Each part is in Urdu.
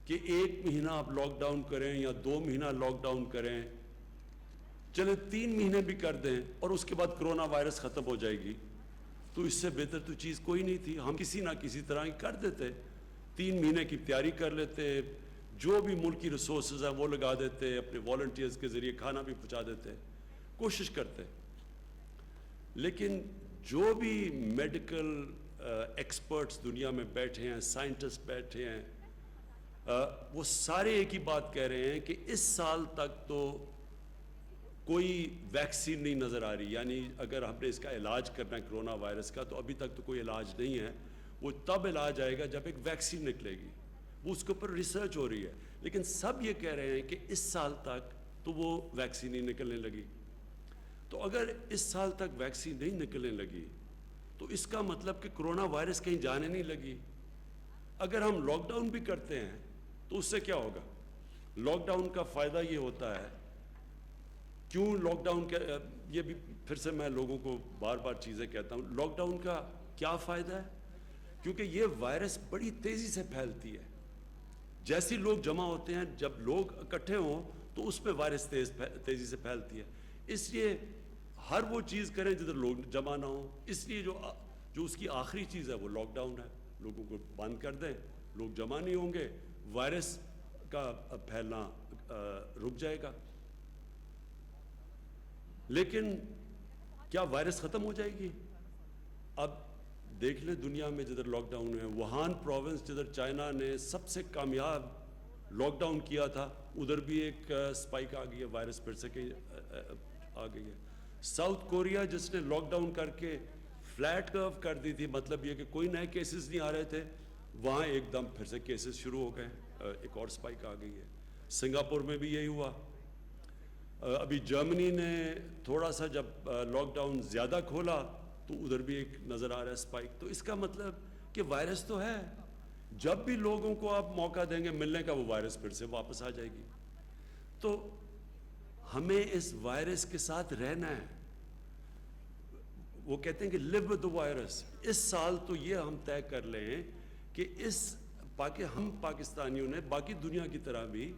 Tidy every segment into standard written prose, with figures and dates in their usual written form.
کہ 1 مہینہ آپ لاک ڈاؤن کریں یا 2 مہینہ لاک ڈاؤن کریں، چلے 3 مہینے بھی کر دیں اور اس کے بعد کرونا وائرس ختم ہو جائے گی، تو اس سے بہتر تو چیز کوئی نہیں تھی. ہم کسی نہ کسی طرح ہی کر دیتے، 3 مہینے کی تیاری کر لیتے، جو بھی ملکی ریسورسز ہیں وہ لگا دیتے، اپنے والنٹیئرز کے ذریعے کھانا بھی پہنچا دیتے، کوشش کرتے. لیکن جو بھی میڈیکل ایکسپرٹس دنیا میں بیٹھے ہیں، سائنٹسٹ بیٹھے ہیں، وہ سارے ایک ہی بات کہہ رہے ہیں کہ اس سال تک تو کوئی ویکسین نہیں نظر آ رہی. یعنی اگر ہم نے اس کا علاج کرنا ہے کرونا وائرس کا، تو ابھی تک تو کوئی علاج نہیں ہے. وہ تب علاج آئے گا جب ایک ویکسین نکلے گی، وہ اس کے اوپر ریسرچ ہو رہی ہے. لیکن سب یہ کہہ رہے ہیں کہ اس سال تک تو وہ ویکسین ہی نکلنے لگی. تو اگر اس سال تک ویکسین نہیں نکلنے لگی تو اس کا مطلب کہ کرونا وائرس کہیں جانے نہیں لگی. اگر ہم لاک ڈاؤن بھی کرتے ہیں تو اس سے کیا ہوگا؟ لاک ڈاؤن کا فائدہ یہ ہوتا ہے، کیوں لاک ڈاؤن کا، یہ بھی پھر سے میں لوگوں کو بار بار چیزیں کہتا ہوں، لاک ڈاؤن کا کیا فائدہ ہے؟ کیونکہ یہ وائرس بڑی تیزی سے پھیلتی ہے. جیسے لوگ جمع ہوتے ہیں، جب لوگ اکٹھے ہوں تو اس پہ وائرس تیزی سے پھیلتی ہے. اس لیے ہر وہ چیز کریں جدھر لوگ جمع نہ ہوں. اس لیے جو اس کی آخری چیز ہے وہ لاک ڈاؤن ہے. لوگوں کو بند کر دیں، لوگ جمع نہیں ہوں گے، وائرس کا پھیلنا رک جائے گا. لیکن کیا وائرس ختم ہو جائے گی؟ اب دیکھ لیں دنیا میں جدھر لاک ڈاؤن ہے، ووہان پروونس جدھر چائنا نے سب سے کامیاب لاک ڈاؤن کیا تھا، ادھر بھی ایک سپائک آ گئی ہے، وائرس پھر سے آ گئی ہے. ساؤتھ کوریا جس نے لاک ڈاؤن کر کے فلیٹ کرو کر دی تھی، مطلب یہ کہ کوئی نئے کیسز نہیں آ رہے تھے، وہاں ایک دم پھر سے کیسز شروع ہو گئے، ایک اور سپائک آ گئی ہے. سنگاپور میں بھی یہی ہوا. ابھی جرمنی نے تھوڑا سا جب لاک ڈاؤن زیادہ کھولا تو ادھر بھی ایک نظر آ رہا ہے سپائک. تو اس کا مطلب کہ وائرس تو ہے، جب بھی لوگوں کو آپ موقع دیں گے ملنے کا، وہ وائرس پھر سے واپس آ جائے گی. تو ہمیں اس وائرس کے ساتھ رہنا ہے. وہ کہتے ہیں کہ live with the virus. اس سال تو یہ ہم طے کر لیں کہ ہم پاکستانیوں نے باقی دنیا کی طرح بھی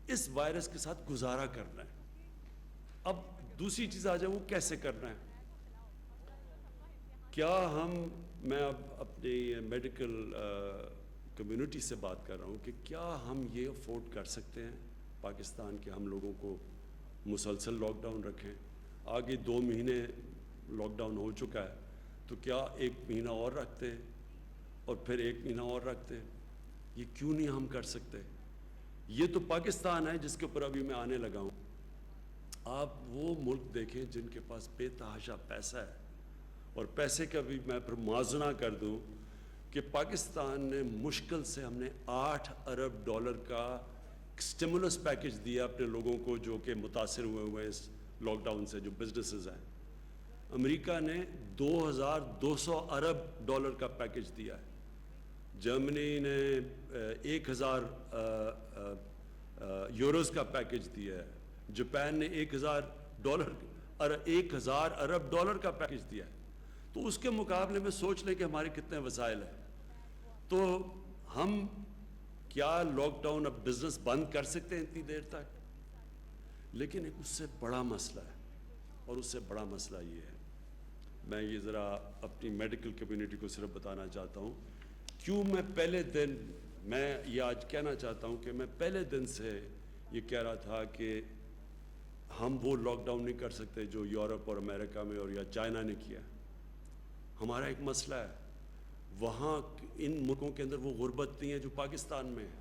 اس وائرس کے ساتھ گزارا کرنا ہے. اب دوسری چیز آ جائے، وہ کیسے کرنا ہے. کیا میں اب اپنی میڈیکل کمیونٹی سے بات کر رہا ہوں کہ کیا ہم یہ افورڈ کر سکتے ہیں پاکستان کے ہم لوگوں کو مسلسل لاک ڈاؤن رکھیں؟ آگے 2 مہینے لاک ڈاؤن ہو چکا ہے، تو کیا 1 مہینہ اور رکھتے ہیں اور پھر 1 مہینہ اور رکھتے ہیں؟ یہ کیوں نہیں ہم کر سکتے؟ یہ تو پاکستان ہے جس کے اوپر ابھی میں آنے لگا ہوں. آپ وہ ملک دیکھیں جن کے پاس بے تحاشا پیسہ ہے. اور پیسے کا بھی میں پھر موازنہ کر دوں کہ پاکستان نے مشکل سے ہم نے $8 ارب کا سٹیمولس پیکج دیا اپنے لوگوں کو جو کہ متاثر ہوئے اس لاک ڈاؤن سے، جو بزنسز ہیں. امریکہ نے $2,200 ارب کا پیکج دیا ہے. جرمنی نے 1,000 یوروز کا پیکج دیا ہے. جاپان نے $1,000 ارب کا پیکج دیا ہے. تو اس کے مقابلے میں سوچ لیں کہ ہمارے کتنے وسائل ہیں. تو ہم کیا لاک ڈاؤن اب بزنس بند کر سکتے ہیں اتنی دیر تک؟ لیکن ایک اس سے بڑا مسئلہ ہے، اور اس سے بڑا مسئلہ یہ ہے، میں یہ ذرا اپنی میڈیکل کمیونٹی کو صرف بتانا چاہتا ہوں کیوں میں پہلے دن، میں یہ آج کہنا چاہتا ہوں کہ میں پہلے دن سے یہ کہہ رہا تھا کہ ہم وہ لاک ڈاؤن نہیں کر سکتے جو یورپ اور امریکہ میں اور یا چائنا نے کیا. ہمارا ایک مسئلہ ہے، وہاں ان ملکوں کے اندر وہ غربت نہیں ہے جو پاکستان میں ہے.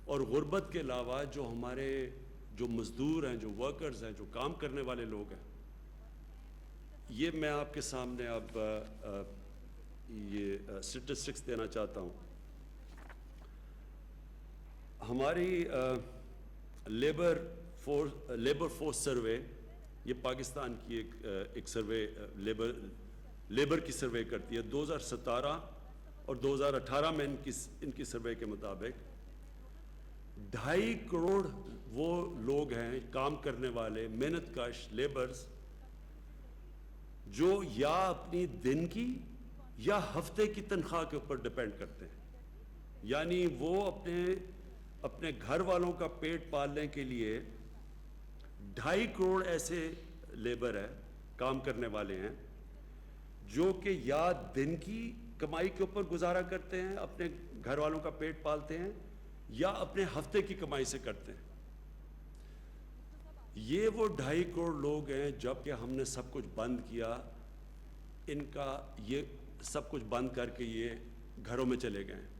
اور غربت کے علاوہ جو ہمارے جو مزدور ہیں، جو ورکرز ہیں، جو کام کرنے والے لوگ ہیں، یہ میں آپ کے سامنے اب یہ اسٹیٹسٹکس دینا چاہتا ہوں. ہماری لیبر فورس سروے، یہ پاکستان کی ایک سروے لیبر کی سروے کرتی ہے. 2017 اور 2018 میں ان کی سروے کے مطابق 2.5 کروڑ وہ لوگ ہیں کام کرنے والے، محنت کش لیبرز، جو یا اپنی دن کی یا ہفتے کی تنخواہ کے اوپر ڈیپینڈ کرتے ہیں. یعنی وہ اپنے اپنے گھر والوں کا پیٹ پالنے کے لیے 2.5 کروڑ ایسے لیبر ہے، کام کرنے والے ہیں، جو کہ یا دن کی کمائی کے اوپر گزارا کرتے ہیں، اپنے گھر والوں کا پیٹ پالتے ہیں، یا اپنے ہفتے کی کمائی سے کرتے ہیں۔ یہ وہ 2.5 کروڑ لوگ ہیں جب کہ ہم نے سب کچھ بند کیا، ان کا یہ سب کچھ بند کر کے یہ گھروں میں چلے گئے ہیں۔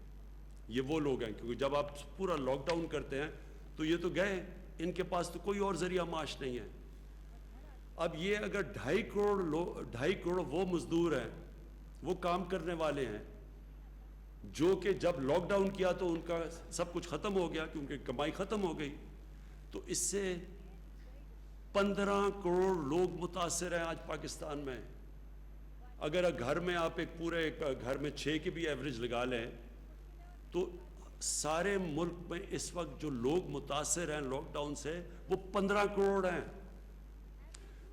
یہ وہ لوگ ہیں، کیونکہ جب آپ پورا لاک ڈاؤن کرتے ہیں تو یہ تو گئے، ان کے پاس تو کوئی اور ذریعہ معاش نہیں ہے۔ اب یہ اگر 2.5 کروڑ وہ مزدور ہیں، وہ کام کرنے والے ہیں، جو کہ جب لاک ڈاؤن کیا تو ان کا سب کچھ ختم ہو گیا کیونکہ کمائی ختم ہو گئی، تو اس سے 15 کروڑ لوگ متاثر ہیں آج پاکستان میں۔ اگر گھر میں آپ ایک پورے گھر میں 6 کی بھی ایوریج لگا لیں تو سارے ملک میں اس وقت جو لوگ متاثر ہیں لاک ڈاؤن سے وہ 15 کروڑ ہیں۔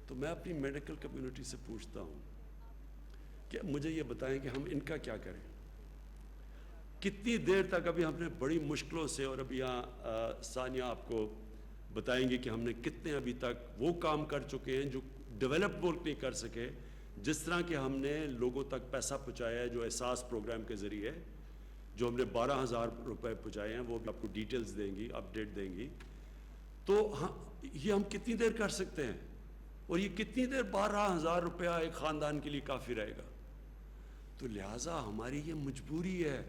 تو میں اپنی میڈیکل کمیونٹی سے پوچھتا ہوں کہ مجھے یہ بتائیں کہ ہم ان کا کیا کریں، کتنی دیر تک؟ ابھی ہم نے بڑی مشکلوں سے، اور ابھی یہاں ثانیہ آپ کو بتائیں گے کہ ہم نے کتنے ابھی تک وہ کام کر چکے ہیں جو ڈیولپ ملک نہیں کر سکے، جس طرح کہ ہم نے لوگوں تک پیسہ پہنچایا ہے جو احساس پروگرام کے ذریعے، جو ہم نے 12,000 روپے پہنچائے ہیں، وہ بھی آپ کو ڈیٹیلز دیں گی، اپڈیٹ دیں گی۔ تو یہ ہم کتنی دیر کر سکتے ہیں، اور یہ کتنی دیر 12,000 روپیہ ایک خاندان کے لیے کافی رہے گا؟ تو لہٰذا ہماری یہ مجبوری ہے،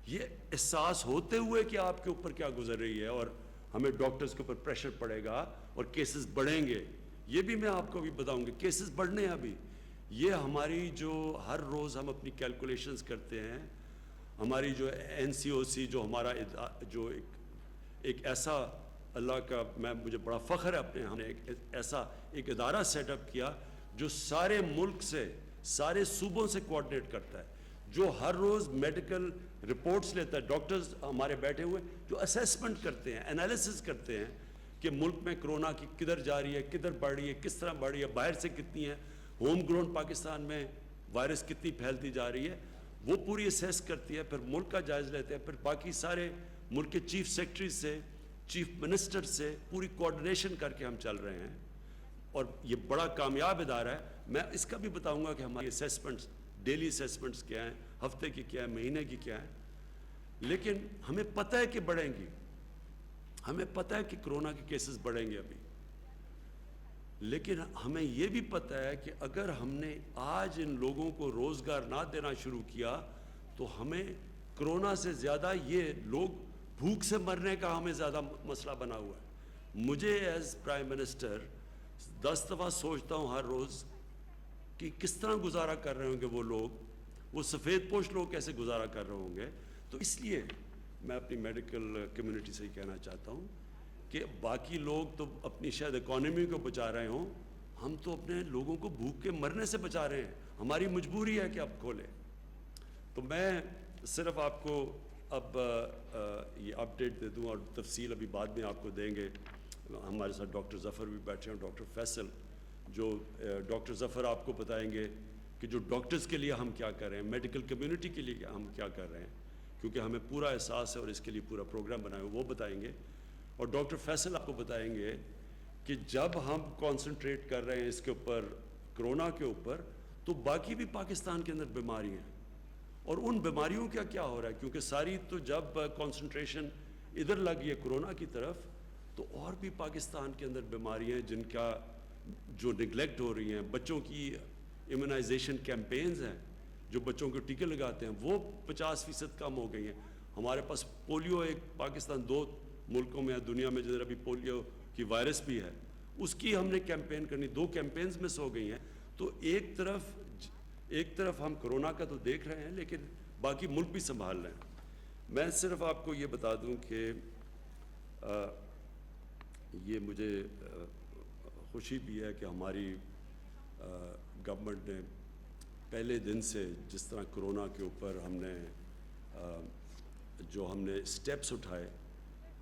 یہ احساس ہوتے ہوئے کہ آپ کے اوپر کیا گزر رہی ہے، اور ہمیں ڈاکٹرز کے اوپر پریشر پڑے گا اور کیسز بڑھیں گے۔ یہ بھی میں آپ کو بھی بتاؤں گا، کیسز بڑھنے ہیں ابھی۔ یہ ہماری جو ہر روز ہم اپنی کیلکولیشنز کرتے ہیں، ہماری جو NCOC، جو ہمارا جو ایک ایسا، اللہ کا مجھے بڑا فخر ہے اپنے، ہم نے ایک ادارہ سیٹ اپ کیا جو سارے ملک سے، سارے صوبوں سے کوآرڈینیٹ کرتا ہے، جو ہر روز میڈیکل رپورٹس لیتا ہے، ڈاکٹرز ہمارے بیٹھے ہوئے جو اسیسمنٹ کرتے ہیں، انالیسس کرتے ہیں کہ ملک میں کرونا کی کدھر جا رہی ہے، کدھر بڑھ رہی ہے، کس طرح بڑھ رہی ہے، باہر سے کتنی ہے، ہوم گراؤنڈ پاکستان میں وائرس کتنی پھیلتی جا رہی ہے، وہ پوری اسیس کرتی ہے، پھر ملک کا جائزہ لیتے ہیں، پھر باقی سارے ملک کے چیف سیکرٹری سے، چیف منسٹر سے پوری کوآرڈینیشن کر کے ہم چل رہے ہیں، اور یہ بڑا کامیاب ادارہ ہے۔ میں اس کا بھی بتاؤں گا کہ ہماری اسیسمنٹس، ڈیلی اسیسمنٹس کیا ہیں، ہفتے کی کیا ہے، مہینے کی کیا ہے، لیکن ہمیں پتہ ہے کہ بڑھیں گی، ہمیں پتہ ہے کہ کرونا کے کیسز بڑھیں گے ابھی، لیکن ہمیں یہ بھی پتہ ہے کہ اگر ہم نے آج ان لوگوں کو روزگار نہ دینا شروع کیا تو ہمیں کرونا سے زیادہ یہ لوگ بھوک سے مرنے کا ہمیں زیادہ مسئلہ بنا ہوا ہے۔ مجھے ایز پرائم منسٹر 10 دفعہ سوچتا ہوں ہر روز کہ کس طرح گزارا کر رہے ہوں گے وہ لوگ، وہ سفید پوش لوگ کیسے گزارا کر رہے ہوں گے۔ تو اس لیے میں اپنی میڈیکل کمیونٹی سے ہی کہنا چاہتا ہوں کہ باقی لوگ تو اپنی شاید اکانومی کو بچا رہے ہوں، ہم تو اپنے لوگوں کو بھوک کے مرنے سے بچا رہے ہیں، ہماری مجبوری ہے کہ اب کھولیں۔ تو میں صرف آپ کو اب یہ اپڈیٹ دے دوں، اور تفصیل ابھی بعد میں آپ کو دیں گے۔ ہمارے ساتھ ڈاکٹر ظفر بھی بیٹھے ہیں، ڈاکٹر فیصل، جو ڈاکٹر ظفر آپ کو بتائیں گے کہ جو ڈاکٹرز کے لیے ہم کیا کر رہے ہیں، میڈیکل کمیونٹی کے لیے ہم کیا کر رہے ہیں، کیونکہ ہمیں پورا احساس ہے اور اس کے لیے پورا پروگرام بنایا ہے، وہ بتائیں گے۔ اور ڈاکٹر فیصل آپ کو بتائیں گے کہ جب ہم کانسنٹریٹ کر رہے ہیں اس کے اوپر، کرونا کے اوپر، تو باقی بھی پاکستان کے اندر بیماری ہیں، اور ان بیماریوں کا کیا ہو رہا ہے، کیونکہ ساری تو جب کانسنٹریشن ادھر لگی ہے کرونا کی طرف، تو اور بھی پاکستان کے اندر بیماریاں ہیں جن کا جو نگلیکٹ ہو رہی ہیں۔ بچوں کی ایمونائزیشن کیمپینز ہیں، جو بچوں کو ٹیکے لگاتے ہیں، وہ 50% کم ہو گئی ہیں۔ ہمارے پاس پولیو، ایک پاکستان 2 ملکوں میں ہے دنیا میں جدھر ابھی پولیو کی وائرس بھی ہے، اس کی ہم نے کیمپین کرنی، 2 کیمپینز مس ہو گئی ہیں۔ تو ایک طرف ہم کرونا کا تو دیکھ رہے ہیں، لیکن باقی ملک بھی سنبھال رہے ہیں۔ میں صرف آپ کو یہ بتا دوں کہ یہ مجھے خوشی بھی ہے کہ ہماری گورنمنٹ نے پہلے دن سے جس طرح کرونا کے اوپر ہم نے سٹیپس اٹھائے،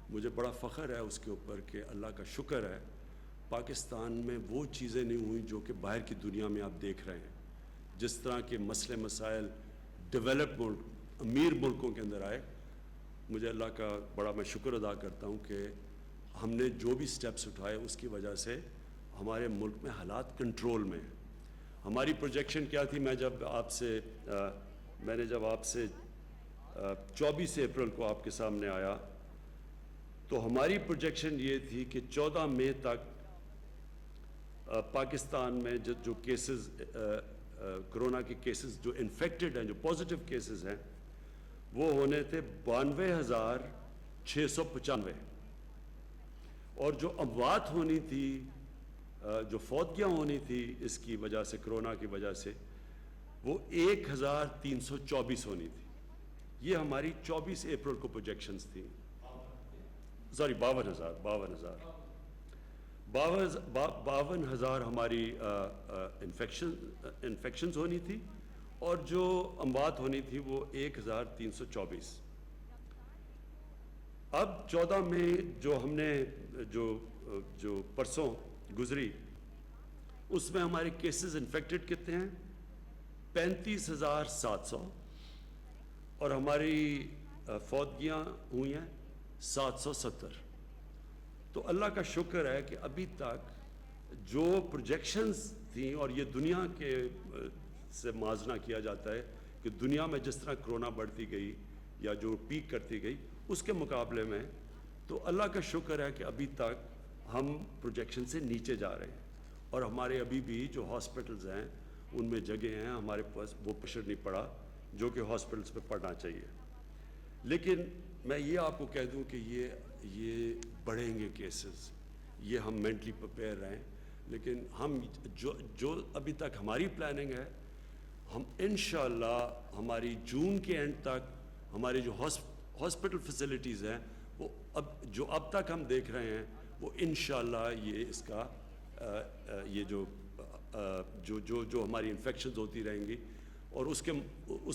مجھے بڑا فخر ہے اس کے اوپر کہ اللہ کا شکر ہے پاکستان میں وہ چیزیں نہیں ہوئیں جو کہ باہر کی دنیا میں آپ دیکھ رہے ہیں، جس طرح کے مسئلے مسائل ڈیولپ ملک، امیر ملکوں کے اندر آئے۔ مجھے اللہ کا بڑا میں شکر ادا کرتا ہوں کہ ہم نے جو بھی سٹیپس اٹھائے اس کی وجہ سے ہمارے ملک میں حالات کنٹرول میں ہیں. ہماری پروجیکشن کیا تھی؟ میں جب آپ سے 24 اپریل کو آپ کے سامنے آیا تو ہماری پروجیکشن یہ تھی کہ 14 مئی تک پاکستان میں جو کیسز کرونا کے کیسز جو انفیکٹڈ ہیں، جو پازیٹیو کیسز ہیں، وہ ہونے تھے 92,695، اور جو اموات ہونی تھی، جو فوتگیاں ہونی تھی اس کی وجہ سے، کرونا کی وجہ سے، وہ 1,324 ہونی تھی. یہ ہماری 24 اپریل کو پروجیکشنز تھیں. سوری 52,000 ہماری انفیکشنز ہونی تھی، اور جو اموات ہونی تھی وہ 1,324. اب 14 میں جو ہم نے جو پرسوں گزری، اس میں ہمارے کیسز انفیکٹڈ کتنے ہیں؟ 35,700، اور ہماری فوتگیاں ہوئی ہیں 770. تو اللہ کا شکر ہے کہ ابھی تک جو پروجیکشنز تھیں، اور یہ دنیا کے سے موازنہ کیا جاتا ہے کہ دنیا میں جس طرح کرونا بڑھتی گئی یا جو پیک کرتی گئی اس کے مقابلے میں، تو اللہ کا شکر ہے کہ ابھی تک ہم پروجیکشن سے نیچے جا رہے ہیں، اور ہمارے ابھی بھی جو ہاسپٹلز ہیں ان میں جگہ ہیں، ہمارے پاس وہ پریشر نہیں پڑا جو کہ ہاسپٹلز پہ پڑنا چاہیے. لیکن میں یہ آپ کو کہہ دوں کہ یہ بڑھیں گے کیسز، یہ ہم مینٹلی پریپیئر رہیں. لیکن ہم جو ابھی تک ہماری پلاننگ ہے، ہم انشاءاللہ ہماری جون کے اینڈ تک ہماری جو ہاسپٹل فیسلٹیز ہیں، وہ اب تک ہم دیکھ رہے ہیں، وہ انشاءاللہ یہ اس کا یہ جو ہماری انفیکشنز ہوتی رہیں گی، اور اس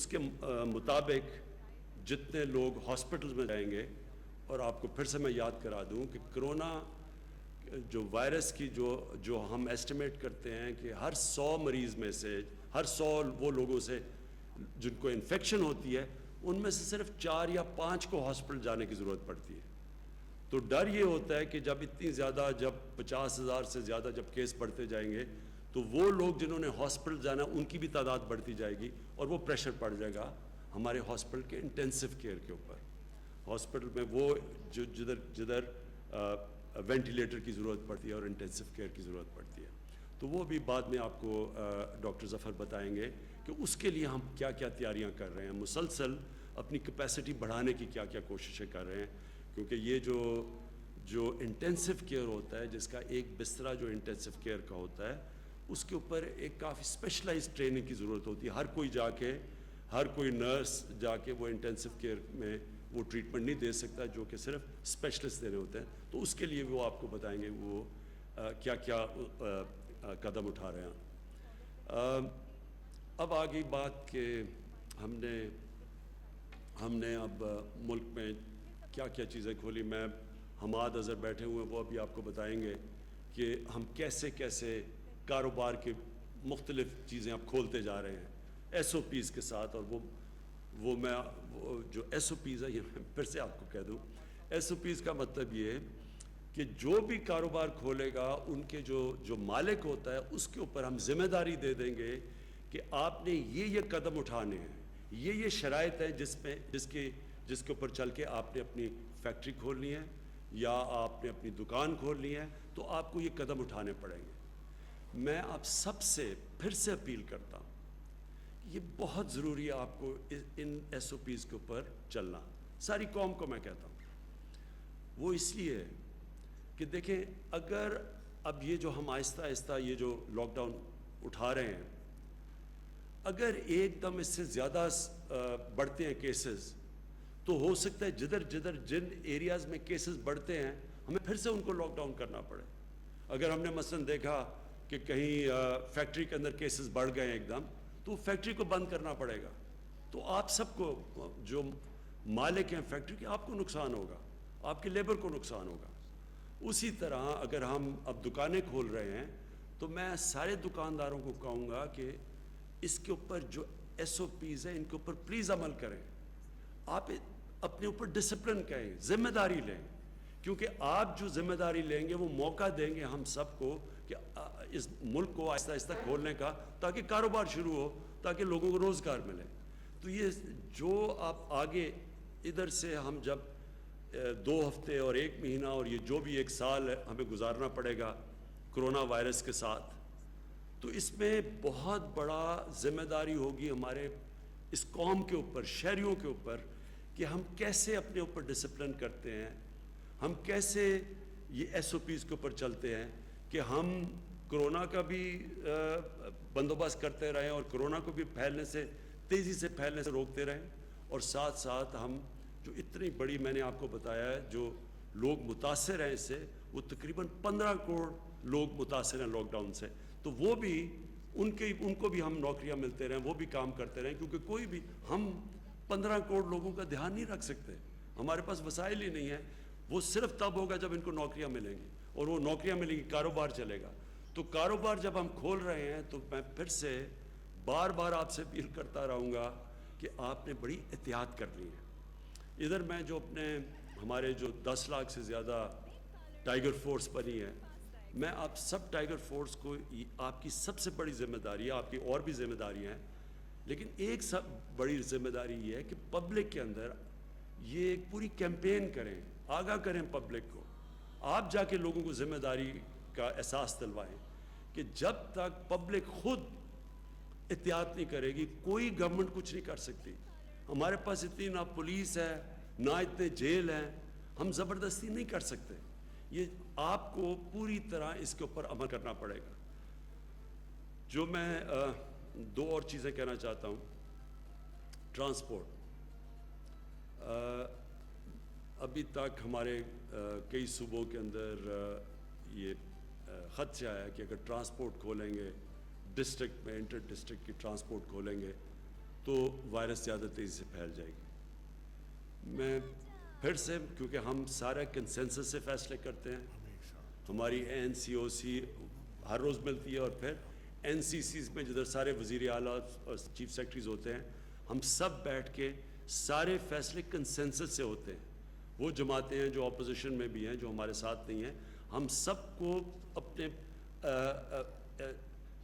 کے مطابق جتنے لوگ ہاسپٹلز میں جائیں گے. اور آپ کو پھر سے میں یاد کرا دوں کہ کرونا جو وائرس کی جو ہم ایسٹیمیٹ کرتے ہیں کہ ہر 100 مریض میں سے، ہر 100 وہ لوگوں سے جن کو انفیکشن ہوتی ہے، ان میں سے صرف 4 یا 5 کو ہاسپٹل جانے کی ضرورت پڑتی ہے. تو ڈر یہ ہوتا ہے کہ جب 50,000 سے زیادہ جب کیس بڑھتے جائیں گے، تو وہ لوگ جنہوں نے ہاسپٹل جانا ان کی بھی تعداد بڑھتی جائے گی، اور وہ پریشر پڑ جائے گا ہمارے ہاسپٹل کے انٹینسو کیئر کے اوپر. ہاسپٹل میں وہ جدھر وینٹیلیٹر کی ضرورت پڑتی ہے اور انٹینسو کیئر کی ضرورت پڑتی ہے. تو وہ بھی بعد میں آپ کو ڈاکٹر ظفر بتائیں گے کہ اس کے لیے ہم کیا کیا تیاریاں کر رہے ہیں، مسلسل اپنی کیپیسٹی بڑھانے کی کیا کیا کوششیں کر رہے ہیں. کیونکہ یہ جو انٹینسو کیئر ہوتا ہے، جس کا ایک بسترا جو انٹینسو کیئر کا ہوتا ہے، اس کے اوپر ایک کافی اسپیشلائز ٹریننگ کی ضرورت ہوتی ہے. ہر کوئی نرس جا کے وہ انٹینسو کیئر میں وہ ٹریٹمنٹ نہیں دے سکتا جو کہ صرف اسپیشلسٹ دینے ہوتے ہیں. تو اس کے لیے وہ آپ کو بتائیں گے وہ کیا کیا قدم اٹھا رہے ہیں. اب آ گئی بات کہ ہم نے اب ملک میں کیا کیا چیزیں کھولی. حماد اظہر بیٹھے ہوئے ہیں، وہ ابھی آپ کو بتائیں گے کہ ہم کیسے کاروبار کے مختلف چیزیں اب کھولتے جا رہے ہیں SOPs کے ساتھ. اور وہ جو SOPs ہے، یہ میں پھر سے آپ کو کہہ دوں، SOPs کا مطلب یہ ہے کہ جو بھی کاروبار کھولے گا ان کے جو مالک ہوتا ہے اس کے اوپر ہم ذمہ داری دے دیں گے کہ آپ نے یہ قدم اٹھانے ہیں، یہ شرائط ہیں جس کے اوپر چل کے آپ نے اپنی فیکٹری کھولنی ہے یا آپ نے اپنی دکان کھولنی ہے، تو آپ کو یہ قدم اٹھانے پڑیں گے. میں آپ سب سے پھر سے اپیل کرتا ہوں، یہ بہت ضروری ہے آپ کو ان SOPs کے اوپر چلنا. ساری قوم کو میں کہتا ہوں، وہ اس لیے ہے کہ دیکھیں، اگر اب یہ جو ہم آہستہ آہستہ یہ جو لاک ڈاؤن اٹھا رہے ہیں، اگر ایک دم اس سے زیادہ بڑھتے ہیں کیسز، تو ہو سکتا ہے جن ایریاز میں کیسز بڑھتے ہیں ہمیں پھر سے ان کو لاک ڈاؤن کرنا پڑے. اگر ہم نے مثلا دیکھا کہ کہیں فیکٹری کے اندر کیسز بڑھ گئے ہیں ایک دم، تو فیکٹری کو بند کرنا پڑے گا. تو آپ سب کو، جو مالک ہیں فیکٹری کے، آپ کو نقصان ہوگا، آپ کے لیبر کو نقصان ہوگا. اسی طرح اگر ہم اب دکانیں کھول رہے ہیں تو میں سارے دکانداروں کو کہوں گا کہ اس کے اوپر جو SOPs ہیں ان کے اوپر پلیز عمل کریں. اپنے اوپر ڈسپلن کہیں، ذمہ داری لیں، کیونکہ آپ جو ذمہ داری لیں گے وہ موقع دیں گے ہم سب کو کہ اس ملک کو آہستہ آہستہ کھولنے کا، تاکہ کاروبار شروع ہو، تاکہ لوگوں کو روزگار ملے۔ تو یہ جو آپ آگے ادھر سے ہم جب 2 ہفتے اور 1 مہینہ اور یہ جو بھی 1 سال ہمیں گزارنا پڑے گا کرونا وائرس کے ساتھ، تو اس میں بہت بڑا ذمہ داری ہوگی ہمارے اس قوم کے اوپر، شہریوں کے اوپر، کہ ہم کیسے اپنے اوپر ڈسپلن کرتے ہیں، ہم کیسے یہ ایس او پیز کے اوپر چلتے ہیں کہ ہم کرونا کا بھی بندوبست کرتے رہیں اور کرونا کو بھی تیزی سے پھیلنے سے روکتے رہیں، اور ساتھ ساتھ ہم جو اتنی بڑی میں نے آپ کو بتایا ہے جو لوگ متاثر ہیں اس سے، وہ تقریباً 15 کروڑ لوگ متاثر ہیں لاک ڈاؤن سے، تو وہ بھی ان کو بھی ہم نوکریاں ملتے رہیں، وہ بھی کام کرتے رہیں، کیونکہ کوئی بھی ہم 15 کروڑ لوگوں کا دھیان نہیں رکھ سکتے، ہمارے پاس وسائل ہی نہیں ہیں۔ وہ صرف تب ہوگا جب ان کو نوکریاں ملیں گی، اور وہ نوکریاں ملیں گی، کاروبار چلے گا۔ تو کاروبار جب ہم کھول رہے ہیں تو میں پھر سے بار بار آپ سے اپیل کرتا رہوں گا کہ آپ نے بڑی احتیاط کرنی ہے۔ ادھر میں جو ہمارے جو 10 لاکھ سے زیادہ ٹائیگر فورس بنی ہے، میں آپ سب ٹائیگر فورس کو، آپ کی سب سے بڑی ذمہ داری ہے، آپ کی اور بھی ذمہ داریاں ہیں، لیکن ایک سب بڑی ذمہ داری یہ ہے کہ پبلک کے اندر یہ ایک پوری کیمپین کریں، آگاہ کریں پبلک کو، آپ جا کے لوگوں کو ذمہ داری کا احساس دلوائیں کہ جب تک پبلک خود احتیاط نہیں کرے گی کوئی گورنمنٹ کچھ نہیں کر سکتی۔ ہمارے پاس اتنی نہ پولیس ہے، نہ اتنے جیل ہیں، ہم زبردستی نہیں کر سکتے۔ یہ آپ کو پوری طرح اس کے اوپر عمل کرنا پڑے گا۔ جو میں 2 اور چیزیں کہنا چاہتا ہوں۔ ٹرانسپورٹ، ابھی تک ہمارے کئی صوبوں کے اندر یہ خدشہ ہے کہ اگر ٹرانسپورٹ کھولیں گے، ڈسٹرکٹ میں انٹر ڈسٹرکٹ کی ٹرانسپورٹ کھولیں گے تو وائرس زیادہ تیزی سے پھیل جائے گی۔ میں پھر سے، کیونکہ ہم سارے کنسنسس سے فیصلے کرتے ہیں، ہماری NCOC ہر روز ملتی ہے، اور پھر NCCs میں جدھر سارے وزیر اعلیٰ اور چیف سیکرٹریز ہوتے ہیں، ہم سب بیٹھ کے سارے فیصلے کنسنسس سے ہوتے ہیں۔ وہ جماعتیں ہیں جو اپوزیشن میں بھی ہیں، جو ہمارے ساتھ نہیں ہیں، ہم سب کو اپنے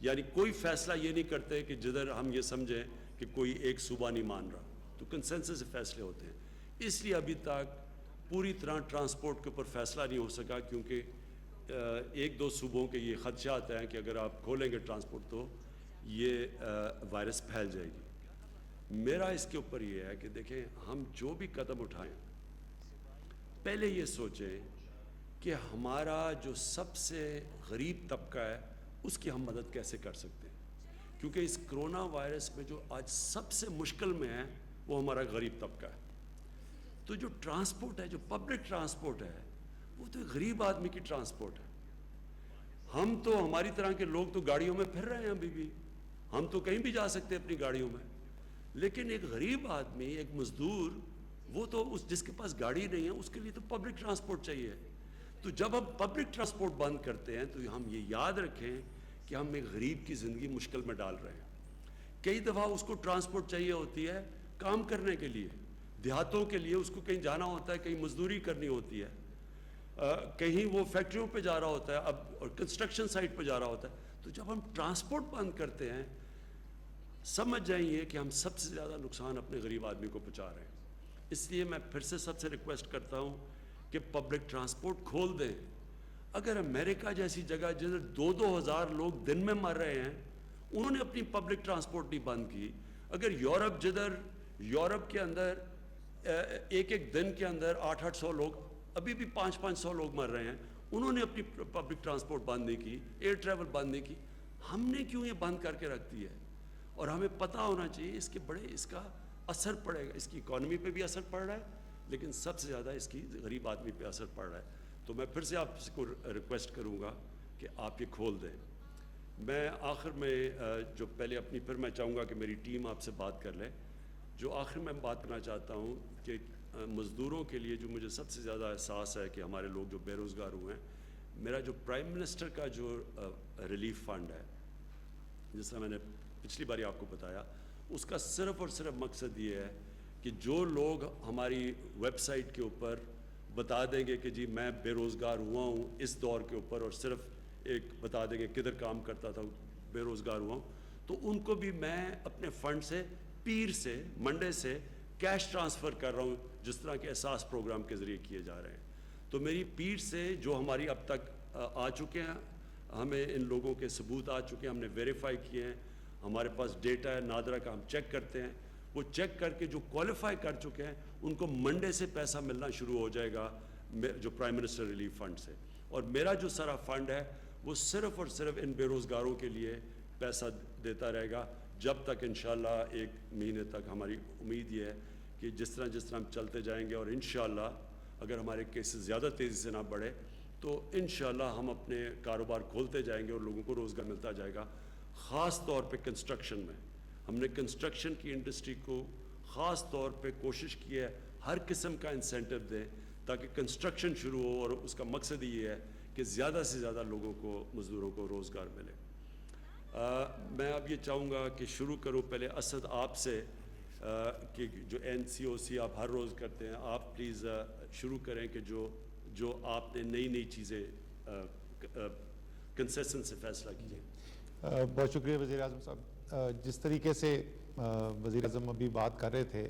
یعنی کوئی فیصلہ یہ نہیں کرتے کہ جدھر ہم یہ سمجھیں کہ کوئی ایک صوبہ نہیں مان رہا، تو کنسنسس سے فیصلے ہوتے ہیں۔ اس لیے ابھی تک پوری طرح ٹرانسپورٹ کے اوپر فیصلہ نہیں ہو سکا، کیونکہ 1-2 صوبوں کے یہ خدشہ آتا ہے کہ اگر آپ کھولیں گے ٹرانسپورٹ تو یہ وائرس پھیل جائے گی۔ میرا اس کے اوپر یہ ہے کہ دیکھیں، ہم جو بھی قدم اٹھائیں، پہلے یہ سوچیں کہ ہمارا جو سب سے غریب طبقہ ہے اس کی ہم مدد کیسے کر سکتے ہیں، کیونکہ اس کرونا وائرس میں جو آج سب سے مشکل میں ہے وہ ہمارا غریب طبقہ ہے۔ تو جو ٹرانسپورٹ ہے، جو پبلک ٹرانسپورٹ ہے، وہ تو ایک غریب آدمی کی ٹرانسپورٹ ہے۔ ہم تو، ہماری طرح کے لوگ تو گاڑیوں میں پھر رہے ہیں ابھی بھی، ہم تو کہیں بھی جا سکتے ہیں اپنی گاڑیوں میں، لیکن ایک غریب آدمی، ایک مزدور، وہ تو جس کے پاس گاڑی نہیں ہے اس کے لیے تو پبلک ٹرانسپورٹ چاہیے۔ تو جب ہم پبلک ٹرانسپورٹ بند کرتے ہیں تو ہم یہ یاد رکھیں کہ ہم ایک غریب کی زندگی مشکل میں ڈال رہے ہیں۔ کئی دفعہ اس کو ٹرانسپورٹ چاہیے ہوتی ہے کام کرنے کے لیے، دیہاتوں کے لیے اس کو کہیں جانا ہوتا ہے، کہیں مزدوری کرنی ہوتی ہے، کہیں وہ فیکٹریوں پہ جا رہا ہوتا ہے، اب اور کنسٹرکشن سائٹ پہ جا رہا ہوتا ہے۔ تو جب ہم ٹرانسپورٹ بند کرتے ہیں، سمجھ جائیے کہ ہم سب سے زیادہ نقصان اپنے غریب آدمی کو پہنچا رہے ہیں۔ اس لیے میں پھر سے سب سے ریکویسٹ کرتا ہوں کہ پبلک ٹرانسپورٹ کھول دیں۔ اگر امریکہ جیسی جگہ جدھر 2-2 ہزار لوگ دن میں مر رہے ہیں، انہوں نے اپنی پبلک ٹرانسپورٹ نہیں بند کی، اگر یورپ یورپ کے اندر ایک دن کے اندر 800-800 لوگ، ابھی بھی 500-500 لوگ مر رہے ہیں، انہوں نے اپنی پبلک ٹرانسپورٹ بند نہیں کی، ایئر ٹریول بند نہیں کی، ہم نے کیوں یہ بند کر کے رکھ دی ہے؟ اور ہمیں پتہ ہونا چاہیے اس کا اثر پڑے گا، اس کی اکانومی پہ بھی اثر پڑ رہا ہے، لیکن سب سے زیادہ اس کی غریب آدمی پہ اثر پڑ رہا ہے۔ تو میں پھر سے آپ کو ریکویسٹ کروں گا کہ آپ یہ کھول دیں۔ میں آخر میں جو پہلے اپنی، پھر میں چاہوں گا کہ میری ٹیم آپ سے بات کر لے۔ جو آخر میں بات کرنا چاہتا ہوں کہ مزدوروں کے لیے جو مجھے سب سے زیادہ احساس ہے کہ ہمارے لوگ جو بے روزگار ہوئے ہیں، میرا جو پرائم منسٹر کا جو ریلیف فنڈ ہے، جس طرح میں نے پچھلی باری آپ کو بتایا، اس کا صرف اور صرف مقصد یہ ہے کہ جو لوگ ہماری ویب سائٹ کے اوپر بتا دیں گے کہ جی میں بے روزگار ہوا ہوں اس دور کے اوپر، اور صرف ایک بتا دیں گے کدھر کام کرتا تھا، بے روزگار ہوا ہوں، تو ان کو بھی میں اپنے فنڈ سے پیر سے منڈے سے کیش ٹرانسفر کر رہا ہوں، جس طرح کے احساس پروگرام کے ذریعے کیے جا رہے ہیں. تو میری پیر سے جو ہماری اب تک آ چکے ہیں، ہمیں ان لوگوں کے ثبوت آ چکے ہیں، ہم نے ویریفائی کیے ہیں، ہمارے پاس ڈیٹا ہے نادرا کا، ہم چیک کرتے ہیں. وہ چیک کر کے جو کوالیفائی کر چکے ہیں ان کو منڈے سے پیسہ ملنا شروع ہو جائے گا جو پرائم منسٹر ریلیف فنڈ سے. اور میرا جو سارا فنڈ ہے وہ صرف اور صرف ان بے روزگاروں کے لیے پیسہ دیتا رہے گا جب تک انشاءاللہ 1 مہینے تک. ہماری امید یہ ہے کہ جس طرح ہم چلتے جائیں گے، اور انشاءاللہ اگر ہمارے کیسز زیادہ تیزی سے نہ بڑھے تو انشاءاللہ ہم اپنے کاروبار کھولتے جائیں گے اور لوگوں کو روزگار ملتا جائے گا. خاص طور پہ کنسٹرکشن میں ہم نے کنسٹرکشن کی انڈسٹری کو خاص طور پہ کوشش کی ہے ہر قسم کا انسینٹو دیں تاکہ کنسٹرکشن شروع ہو، اور اس کا مقصد یہ ہے کہ زیادہ سے زیادہ لوگوں کو، مزدوروں کو روزگار ملے. میں اب یہ چاہوں گا کہ شروع کروں پہلے اسد آپ سے کہ جو NCOC آپ ہر روز کرتے ہیں، آپ پلیز شروع کریں کہ جو آپ نے نئی چیزیں کنسیسن سے فیصلہ کیے. بہت شکریہ وزیر اعظم صاحب. جس طریقے سے وزیر اعظم ابھی بات کر رہے تھے